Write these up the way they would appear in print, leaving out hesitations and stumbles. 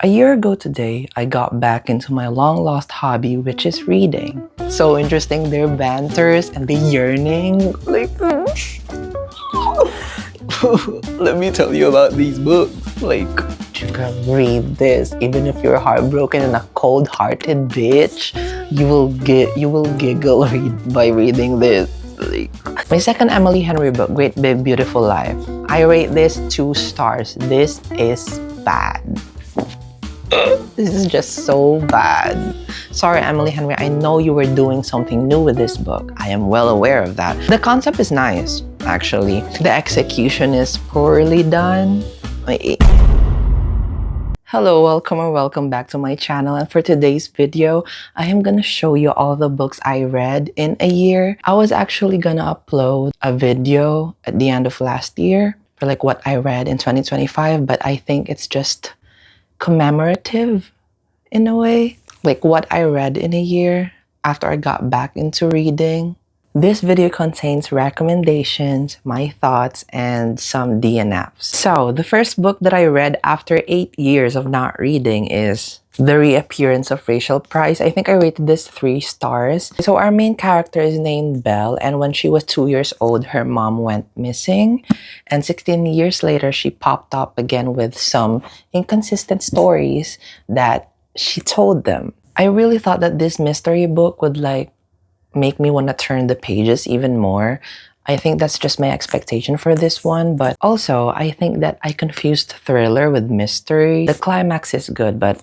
A year ago today, I got back into my long-lost hobby, which is reading. So interesting, their banters and the yearning. Like, let me tell you about these books. Like, you can read this even if you're heartbroken and a cold-hearted bitch. You will giggle by reading this. Like, my second Emily Henry book, Great Big Beautiful Life. I rate this 2 stars. This is bad. This is just so bad. Sorry, Emily Henry, I know you were doing something new with this book. I am well aware of that. The concept is nice, actually. The execution is poorly done. Hello, welcome or welcome back to my channel, and for today's video, I am gonna show you all the books I read in a year. I was actually gonna upload a video at the end of last year for like what I read in 2025, but I think it's just commemorative in a way, like what I read in a year after I got back into reading. This video contains recommendations, my thoughts, and some DNFs. So the first book that I read after 8 years of not reading is The Reappearance of Rachel Price. I think I rated this 3 stars. So our main character is named Belle, and when she was 2 years old, her mom went missing. And 16 years later, she popped up again with some inconsistent stories that she told them. I really thought that this mystery book would make me want to turn the pages even more. I think that's just my expectation for this one, but also I think that I confused thriller with mystery. The climax is good, but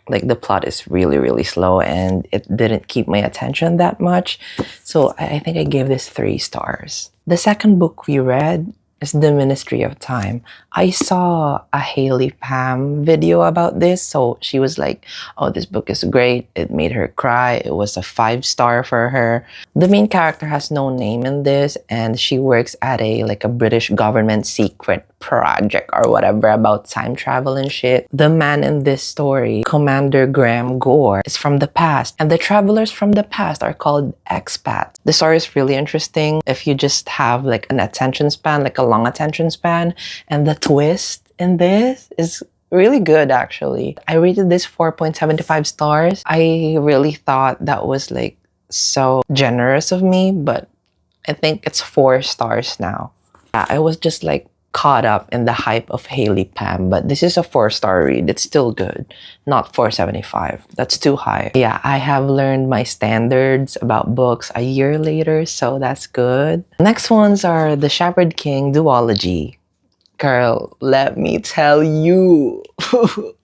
the plot is really slow and it didn't keep my attention that much. So I think I gave this 3 stars. The second book we read is The Ministry of Time. I saw a Haley Pam video about this, so she was like, oh, this book is great. It made her cry. It was a 5-star for her. The main character has no name in this, and she works at a British government secret project or whatever about time travel and shit. The man in this story, Commander Graham Gore, is from the past, and the travelers from the past are called expats. The story is really interesting if you just have an attention span, a long attention span, and the twist in this is really good actually. I rated this 4.75 stars. I really thought that was so generous of me, but I think it's 4 stars now. Yeah, I was just caught up in the hype of Haley Pam, but this is a 4-star read. It's still good, not 4.75. That's too high. Yeah, I have learned my standards about books a year later, so that's good. Next ones are The Shepherd King duology. Girl, let me tell you.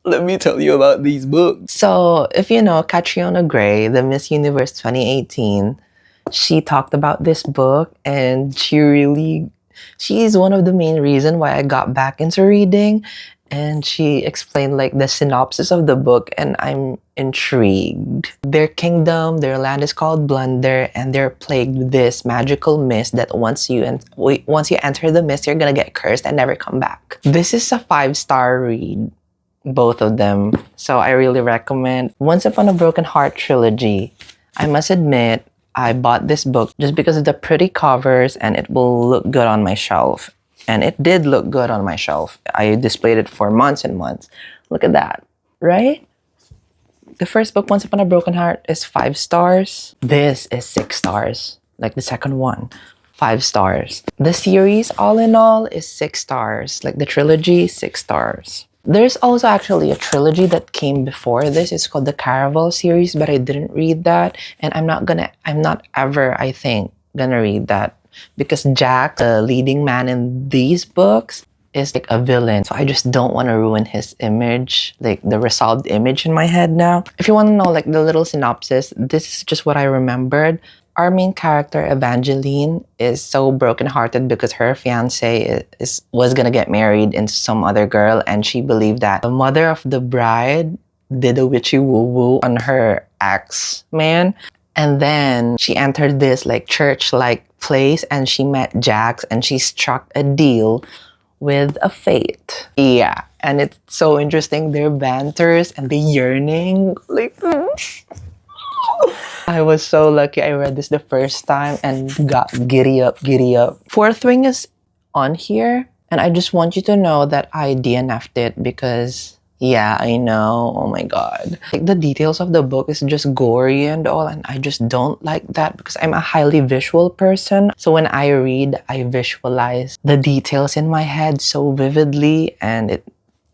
Let me tell you about these books. So, if you know Catriona Gray, the Miss Universe 2018, she talked about this book, and she is one of the main reasons why I got back into reading. And she explained the synopsis of the book, and I'm intrigued. Their kingdom, their land is called Blunder, and they're plagued with this magical mist that once you enter the mist, you're gonna get cursed and never come back. This is a 5-star read, both of them. So I really recommend Once Upon a Broken Heart trilogy. I must admit, I bought this book just because of the pretty covers and it will look good on my shelf. And it did look good on my shelf. I displayed it for months and months. Look at that, right? The first book, Once Upon a Broken Heart, is 5 stars. This is 6 stars, the second one. 5 stars. The series, all in all, is 6 stars. The trilogy, 6 stars. There's also actually a trilogy that came before this. It's called the Caraval series, but I didn't read that. And I'm not ever, I think, gonna read that. Because Jack, the leading man in these books, is a villain. So I just don't want to ruin his image, the resolved image in my head now. If you want to know the little synopsis, this is just what I remembered. Our main character, Evangeline, is so brokenhearted because her fiance was gonna get married into some other girl, and she believed that the mother of the bride did a witchy woo-woo on her ex-man. And then she entered this church-like place, and she met Jax, and she struck a deal with a fate. Yeah, and it's so interesting, their banters and the yearning. I was so lucky I read this the first time and got giddy up. Fourth Wing is on here, and I just want you to know that I DNF'd it because Yeah, I know. Oh my god. Like the details of the book is just gory and all, and I just don't like that because I'm a highly visual person. So when I read, I visualize the details in my head so vividly, and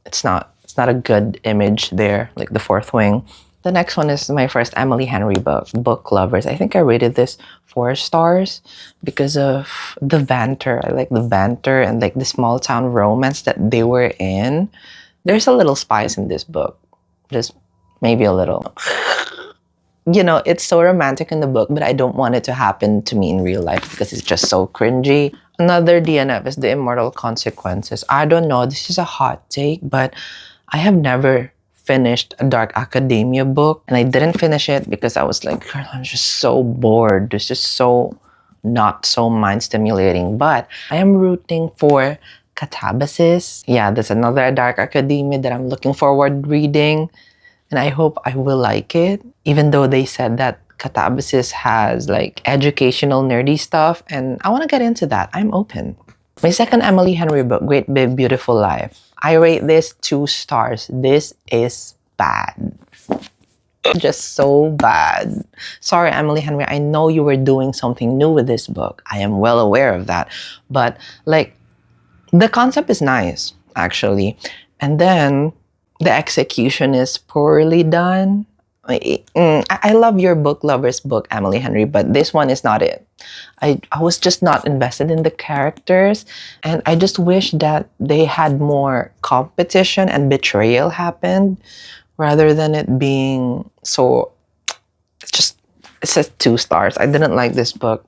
it's not a good image there, like the fourth wing. The next one is my first Emily Henry book, Book Lovers. I think I rated this 4 stars because of the banter. I like the banter and like the small town romance that they were in. There's a little spice in this book, just maybe a little. You know, it's so romantic in the book, but I don't want it to happen to me in real life because it's just so cringy. Another DNF is The Immortal Consequences. I don't know, this is a hot take, but I have never finished a Dark Academia book, and I didn't finish it because I was like, "Girl, I'm just so bored. This is so not so mind stimulating." But I am rooting for Catabasis. Yeah, there's another Dark Academia that I'm looking forward reading, and I hope I will like it. Even though they said that Catabasis has like educational nerdy stuff, and I want to get into that. I'm open. My second Emily Henry book, Great Big Beautiful Life. I rate this 2 stars. This is bad. Just so bad. Sorry, Emily Henry. I know you were doing something new with this book. I am well aware of that. But like, the concept is nice, actually. And then the execution is poorly done. I love your book lovers book, Emily Henry, but this one is not it. I was just not invested in the characters, and I just wish that they had more competition and betrayal happened rather than it being so. It says 2 stars. I didn't like this book.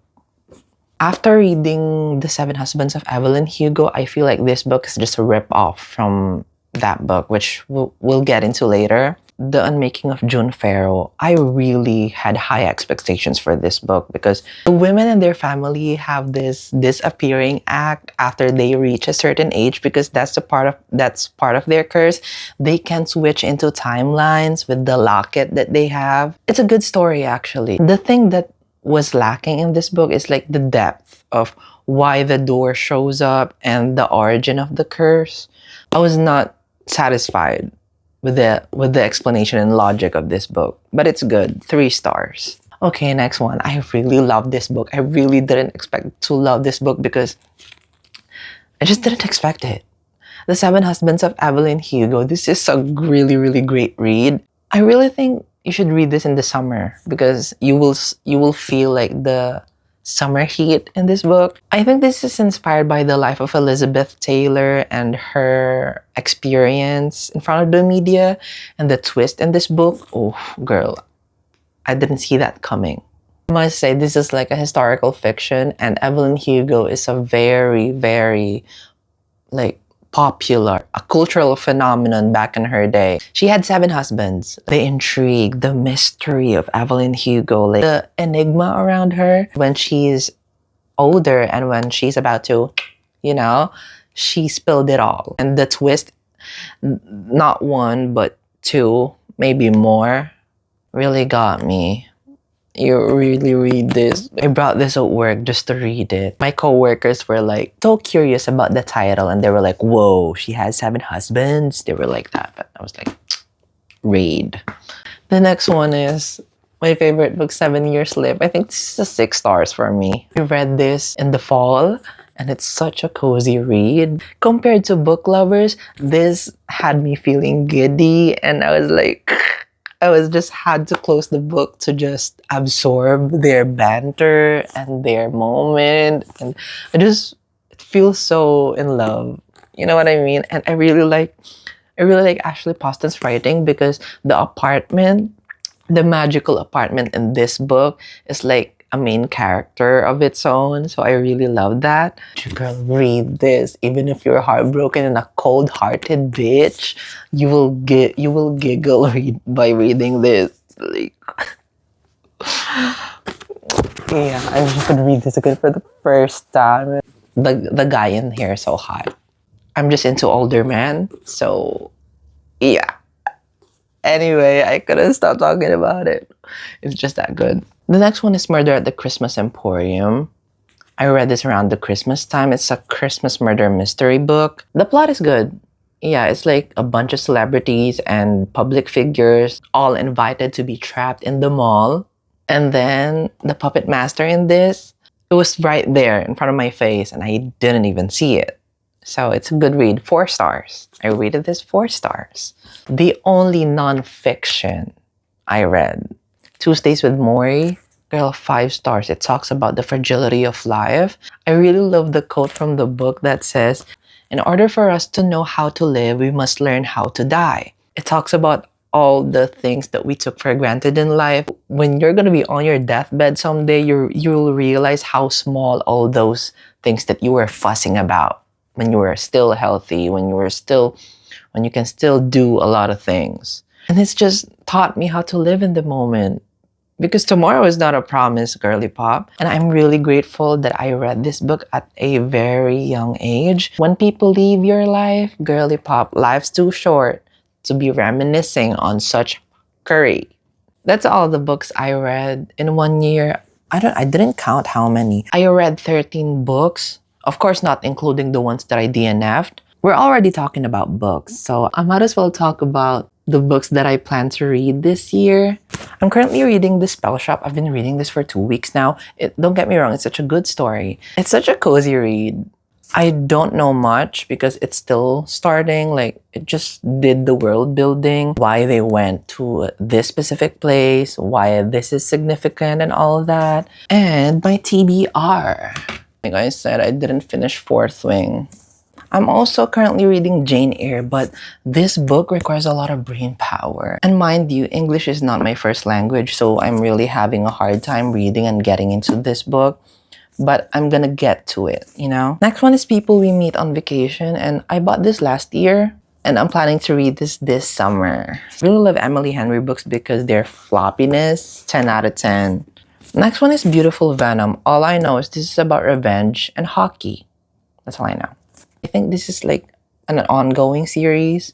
After reading The Seven Husbands of Evelyn Hugo, I feel like this book is just a rip-off from that book, which we'll get into later. The Unmaking of June Farrow. I really had high expectations for this book because the women and their family have this disappearing act after they reach a certain age because that's part of their curse. They can switch into timelines with the locket that they have. It's a good story actually. The thing that was lacking in this book is like the depth of why the door shows up and the origin of the curse. I was not satisfied with the explanation and logic of this book, but it's good. 3 stars. Okay, next one. I really love this book. I really didn't expect to love this book because I just didn't expect it. The Seven Husbands of Evelyn Hugo. This is a really, really great read. I really think you should read this in the summer because you will feel like the summer heat in this book. I think this is inspired by the life of Elizabeth Taylor and her experience in front of the media, and the twist in this book. Oh, girl, I didn't see that coming. I must say this is like a historical fiction, and Evelyn Hugo is a very, very like popular, a cultural phenomenon back in her day. She had 7 husbands. The intrigue, the mystery of Evelyn Hugo, like the enigma around her when she's older and when she's about to, you know, she spilled it all. And the twist, not 1, but 2, maybe more, really got me. You really read this. I brought this at work just to read it. My coworkers were like so curious about the title and they were like, whoa, she has 7 husbands. They were like that. But I was like, read. The next one is my favorite book, 7 Year Slip. I think this is a 6 stars for me. I read this in the fall and it's such a cozy read. Compared to Book Lovers, this had me feeling giddy and I was like, I was just had to close the book to just absorb their banter and their moment. And I just feel so in love. You know what I mean? And I really like Ashley Poston's writing because the magical apartment in this book is like a main character of its own. So I really love that. Girl, read this. Even if you're heartbroken and a cold-hearted bitch, you will giggle by reading this. Like, yeah, I just could read this again for the first time. The guy in here is so hot. I'm just into older men, so yeah. Anyway, I couldn't stop talking about it. It's just that good. The next one is Murder at the Christmas Emporium. I read this around the Christmas time. It's a Christmas murder mystery book. The plot is good. Yeah, it's like a bunch of celebrities and public figures all invited to be trapped in the mall. And then the puppet master in this, it was right there in front of my face and I didn't even see it. So it's a good read, 4 stars. I rated this 4 stars. The only nonfiction I read, Tuesdays with Maury, girl, 5 stars. It talks about the fragility of life. I really love the quote from the book that says, in order for us to know how to live, we must learn how to die. It talks about all the things that we took for granted in life. When you're going to be on your deathbed someday, you'll realize how small all those things that you were fussing about when you were still healthy, when you can still do a lot of things. And it's just taught me how to live in the moment. Because tomorrow is not a promise, girly pop. And I'm really grateful that I read this book at a very young age. When people leave your life, girly pop, life's too short to be reminiscing on such curry. That's all the books I read in one year. I didn't count how many. I read 13 books. Of course, not including the ones that I DNF'd. We're already talking about books, so I might as well talk about the books that I plan to read this year. I'm currently reading The Spell Shop. I've been reading this for 2 weeks now. Don't get me wrong, it's such a good story. It's such a cozy read. I don't know much because it's still starting. Like, it just did the world building, why they went to this specific place, why this is significant and all of that. And my TBR. Like I said, I didn't finish Fourth Wing. I'm also currently reading Jane Eyre, but this book requires a lot of brain power. And mind you, English is not my first language, so I'm really having a hard time reading and getting into this book. But I'm gonna get to it, you know? Next one is People We Meet on Vacation, and I bought this last year, and I'm planning to read this summer. I really love Emily Henry books because their floppiness, 10 out of 10. Next one is Beautiful Venom. All I know is this is about revenge and hockey. That's all I know. I think this is like an ongoing series,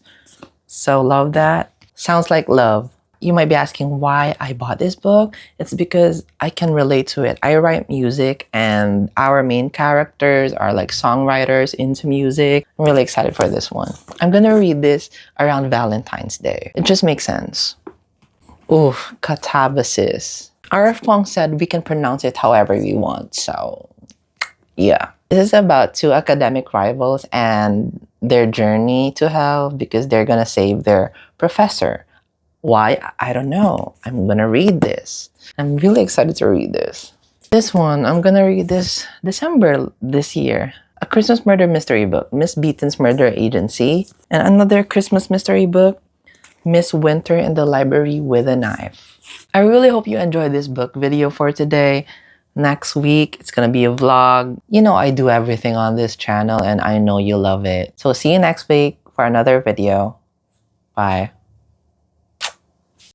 so love that. Sounds like love. You might be asking why I bought this book. It's because I can relate to it. I write music and our main characters are like songwriters into music. I'm really excited for this one. I'm gonna read this around Valentine's Day. It just makes sense. Ooh, catabasis. R.F. Kuang said we can pronounce it however we want, so yeah. This is about 2 academic rivals and their journey to hell because they're gonna save their professor. Why? I don't know. I'm gonna read this. I'm really excited to read this. This one, I'm gonna read this December this year. A Christmas murder mystery book, Miss Beaton's Murder Agency. And another Christmas mystery book, Miss Winter in the Library with a Knife. I really hope you enjoyed this book video for today. Next week, it's gonna be a vlog. You know I do everything on this channel and I know you love it. So see you next week for another video. Bye.